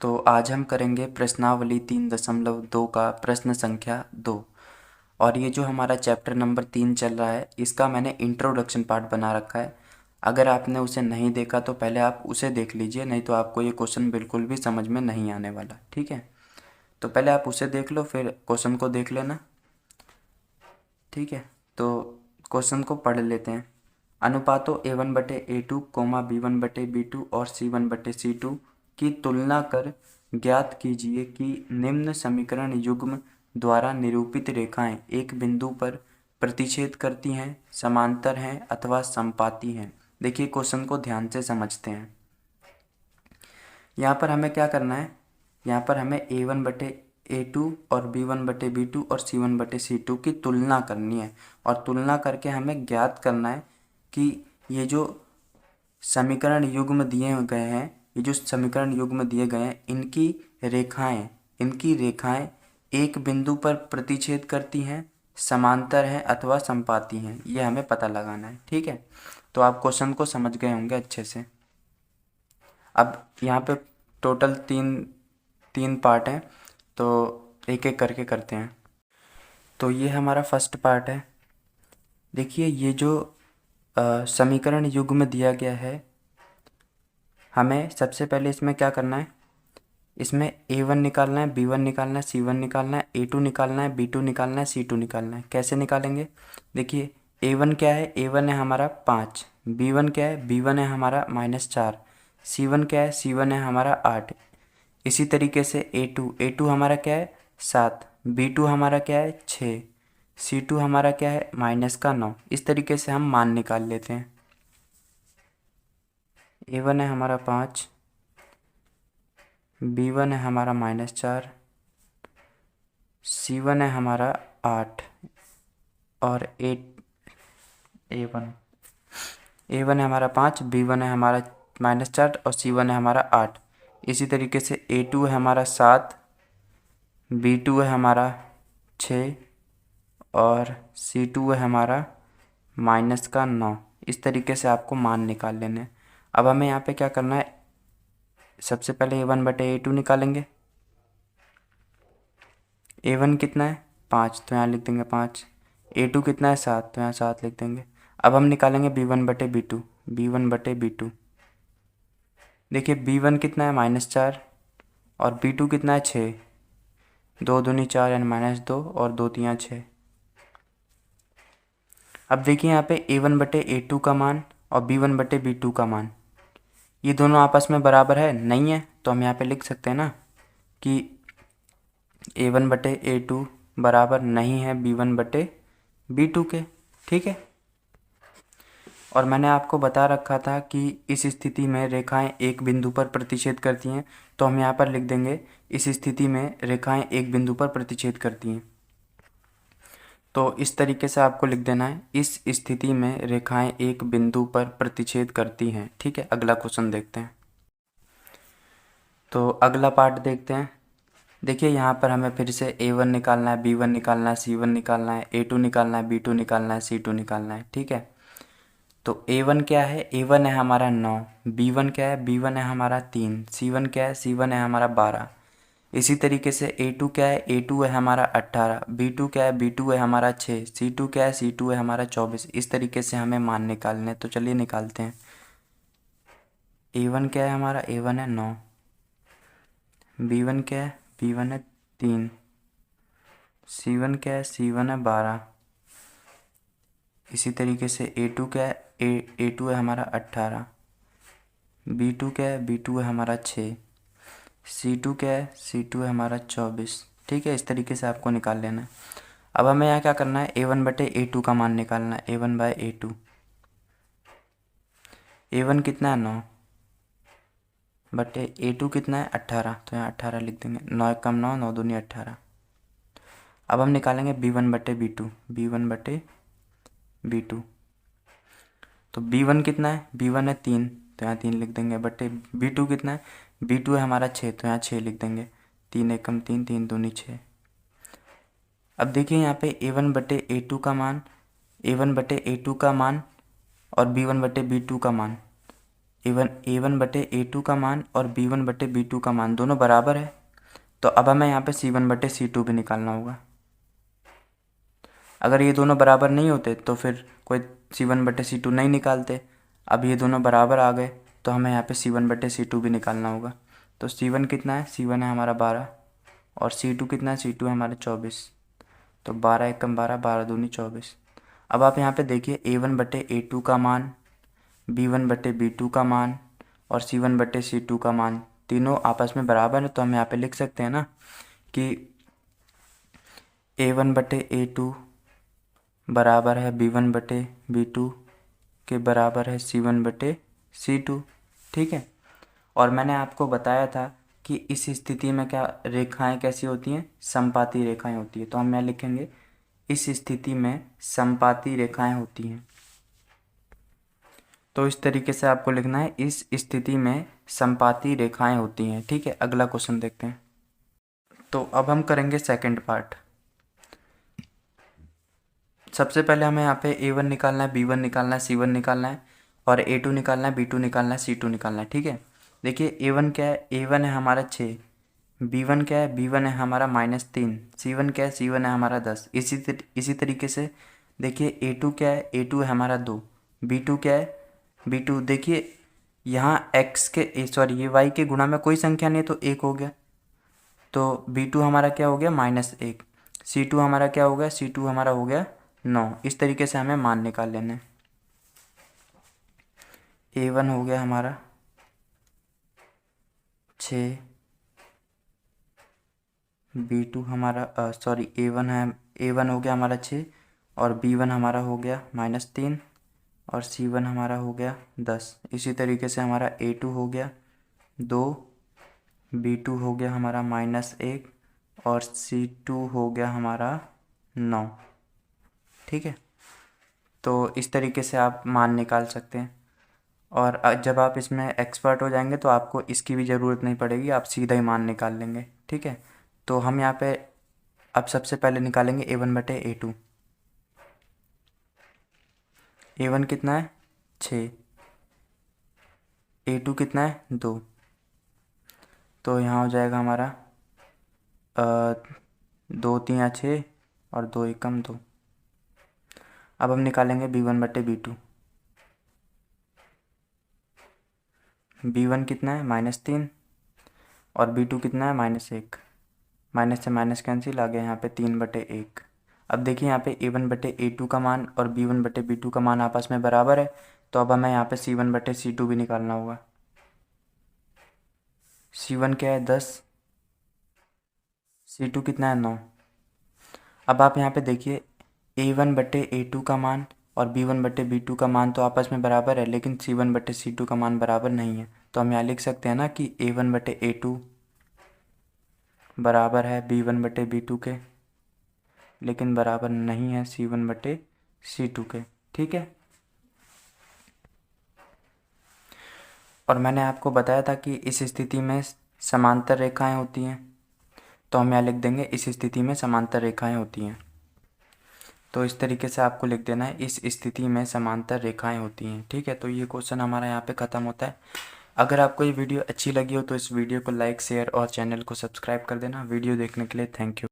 तो आज हम करेंगे प्रश्नावली 3.2 का प्रश्न संख्या 2। और ये जो हमारा चैप्टर नंबर 3 चल रहा है, इसका मैंने इंट्रोडक्शन पार्ट बना रखा है। अगर आपने उसे नहीं देखा तो पहले आप उसे देख लीजिए, नहीं तो आपको ये क्वेश्चन बिल्कुल भी समझ में नहीं आने वाला। ठीक है, तो पहले आप उसे देख लो, फिर क्वेश्चन को देख लेना। ठीक है, तो क्वेश्चन को पढ़ लेते हैं। अनुपातों A1/A2, B1/B2 और C1/C2 की तुलना कर ज्ञात कीजिए कि निम्न समीकरण युग्म द्वारा निरूपित रेखाएं एक बिंदु पर प्रतिच्छेद करती हैं, समांतर हैं अथवा समपाती हैं। देखिए क्वेश्चन को ध्यान से समझते हैं। यहाँ पर हमें क्या करना है, यहाँ पर हमें A1/A2 और B1/B2 और C1/C2 की तुलना करनी है, और तुलना करके हमें ज्ञात करना है कि ये जो समीकरण युग्म दिए गए हैं, इनकी रेखाएं एक बिंदु पर प्रतिच्छेद करती हैं, समांतर हैं अथवा समपाती हैं। ये हमें पता लगाना है। ठीक है, तो आप क्वेश्चन को समझ गए होंगे अच्छे से। अब यहाँ पे टोटल तीन पार्ट हैं, तो एक एक करके करते हैं। तो ये हमारा फर्स्ट पार्ट है। देखिए ये जो समीकरण युग्म दिया गया है, हमें सबसे पहले इसमें क्या करना है, इसमें A1 निकालना है, B1 निकालना है, C1 निकालना है, A2 निकालना है, B2 निकालना है, C2 निकालना है। कैसे निकालेंगे, देखिए A1 क्या है, A1 है हमारा 5, B1 क्या है, B1 है हमारा -4, C1 क्या है, C1 है हमारा 8। इसी तरीके से A2 हमारा क्या है 7, B2 हमारा क्या है 6, C2 हमारा क्या है -9। इस तरीके से हम मान निकाल लेते हैं। A1 है हमारा 5, B1 है हमारा -4, C1 है हमारा 8 और A1 है हमारा 5, B1 है हमारा -4 और C1 है हमारा 8। इसी तरीके से A2 है हमारा 7, B2 है हमारा 6 और C2 है हमारा -9। इस तरीके से आपको मान निकाल लेने हैं। अब हमें यहाँ पे क्या करना है, सबसे पहले A1/A2 निकालेंगे। A1 कितना है 5, तो यहाँ लिख देंगे 5। A2 कितना है 7, तो यहाँ 7 लिख देंगे। अब हम निकालेंगे B1/B2। देखिए B1 कितना है -4 और B2 कितना है 6, 2 दूनी 4 यानी -2 और 2 तियाँ 6। अब देखिए यहाँ पे A1/A2 का मान और B1/B2 का मान, ये दोनों आपस में बराबर है नहीं है, तो हम यहाँ पे लिख सकते हैं ना कि A1/A2 बराबर नहीं है B1/B2 के। ठीक है, और मैंने आपको बता रखा था कि इस स्थिति में रेखाएं एक बिंदु पर प्रतिच्छेद करती हैं, तो हम यहाँ पर लिख देंगे इस स्थिति में रेखाएं एक बिंदु पर प्रतिच्छेद करती हैं। तो इस तरीके से आपको लिख देना है, इस स्थिति में रेखाएं एक बिंदु पर प्रतिच्छेद करती हैं। ठीक है, अगला क्वेश्चन देखते हैं। तो अगला पार्ट देखते हैं। देखिए यहाँ पर हमें फिर से A1 निकालना है, B1 निकालना है, C1 निकालना है, A2 निकालना है, B2 निकालना है, C2 निकालना है। ठीक है, तो A1 क्या है, A1 है हमारा 9, B1 क्या है, B1 है हमारा 3, C1 क्या है, C1 है हमारा 12। इसी तरीके से A2 क्या है, A2 है हमारा 18, B2 क्या है, B2 है हमारा 6, C2 क्या है, C2 है हमारा 24। इस तरीके से हमें मान निकालने, तो चलिए निकालते हैं। A1 क्या है हमारा, A1 है 9, B1 क्या है, B1 है 3, C1 क्या है, C1 है 12। इसी तरीके से A2 क्या है, A2 है हमारा 18, B2 क्या है, B2 है हमारा 6, C2 क्या है, C2 है हमारा 24। ठीक है, इस तरीके से आपको निकाल लेना है। अब हमें यहाँ क्या करना है, A1/A2 का मान निकालना है। A1/A2, A1 कितना है 9 बटे A2 कितना है 18, तो यहाँ 18 लिख देंगे। 9 कम 9, 9 दूनी 18। अब हम निकालेंगे B1/B2। तो B1 कितना है, B1 है 3, तो यहाँ 3 लिख देंगे, बटे B2 कितना है, B2 है हमारा 6, तो यहाँ 6 लिख देंगे। 3 एकम 3, 3 दूनी 6। अब देखिए यहाँ पे A1/A2 का मान और B1/B2 का मान, A1 बटे A2 का मान और B1 बटे B2 का मान दोनों बराबर है। तो अब हमें यहाँ पे C1 बटे C2 भी निकालना होगा। अगर ये दोनों बराबर नहीं होते तो फिर कोई C1 बटे C2 नहीं निकालते। अब ये दोनों बराबर आ गए तो हमें यहाँ पे C1 बटे C2 भी निकालना होगा। तो C1 कितना है, C1 है हमारा 12 और C2 कितना है, C2 है हमारा 24। तो 12 एकम 12, 12 दूनी 24। अब आप यहाँ पे देखिए A1 बटे A2 का मान, B1 बटे B2 का मान और C1 बटे C2 का मान तीनों आपस में बराबर है। तो हम यहाँ पे लिख सकते हैं ना कि A1 बटे A2 बराबर है B1 बटे B2 के बराबर है C1 बटे C2। ठीक है। और मैंने आपको बताया था कि इस स्थिति में क्या रेखाएं कैसी होती हैं, समपाती रेखाएं होती है। तो हम यहाँ लिखेंगे इस स्थिति में समपाती रेखाएं होती हैं। तो इस तरीके से आपको लिखना है, इस स्थिति में समपाती रेखाएं होती हैं। ठीक है। अगला क्वेश्चन देखते हैं। तो अब हम करेंगे सेकंड पार्ट। सबसे पहले हमें यहाँ पे A1 निकालना है, B1 निकालना है, C1 निकालना है और A2 निकालना है, B2 निकालना है, C2 निकालना है। ठीक है। देखिए A1 क्या है, A1 है हमारा 6, B1 क्या है, B1 है हमारा -3, C1 क्या है, C1 है हमारा 10। इसी तरीके से देखिए A2 क्या है, A2 है हमारा 2, B2 क्या है, B2 देखिए यहाँ x के ये y के गुणा में कोई संख्या नहीं है तो 1 हो गया। तो B2 हमारा क्या हो गया, -1। C2 हमारा क्या हो गया, C2 हमारा हो गया 9। इस तरीके से हमें मान निकाल लेना है। A1 हो गया हमारा 6, B2 हमारा A1 हो गया हमारा 6 और B1 हमारा हो गया -3 और C1 हमारा हो गया 10। इसी तरीके से हमारा A2 हो गया 2, B2 हो गया हमारा -1 और C2 हो गया हमारा 9। ठीक है। तो इस तरीके से आप मान निकाल सकते हैं। और जब आप इसमें एक्सपर्ट हो जाएंगे तो आपको इसकी भी ज़रूरत नहीं पड़ेगी, आप सीधा ही मान निकाल लेंगे। ठीक है। तो हम यहाँ पे अब सबसे पहले निकालेंगे A1 बटे A2। A1 कितना है, 6, A2 कितना है, 2। तो यहाँ हो जाएगा हमारा 2 3 6 और 2 एकम 2। अब हम निकालेंगे B1 बटे B2। B1 कितना है, -3 और B2 कितना है, -1। माइनस से माइनस कैंसिल, आ गया यहाँ पे 3 बटे 1। अब देखिए यहाँ पे A1 बटे A2 का मान और B1 बटे B2 का मान आपस में बराबर है। तो अब हमें यहाँ पे C1 बटे C2 भी निकालना होगा। C1 क्या है, 10, C2 कितना है, 9। अब आप यहाँ पे देखिए A1 बटे A2 का मान और B1 बटे B2 का मान तो आपस में बराबर है, लेकिन C1 बटे C2 का मान बराबर नहीं है। तो हम यहाँ लिख सकते हैं ना कि A1 बटे A2 बराबर है B1 बटे B2 के, लेकिन बराबर नहीं है C1 बटे C2 के। ठीक है। और मैंने आपको बताया था कि इस स्थिति में समांतर रेखाएं होती हैं। तो हम यहाँ लिख देंगे इस स्थिति में समांतर रेखाएं होती हैं। तो इस तरीके से आपको लिख देना है, इस स्थिति में समांतर रेखाएं होती हैं। ठीक है। तो ये क्वेश्चन हमारा यहाँ पे ख़त्म होता है। अगर आपको ये वीडियो अच्छी लगी हो तो इस वीडियो को लाइक, शेयर और चैनल को सब्सक्राइब कर देना। वीडियो देखने के लिए थैंक यू।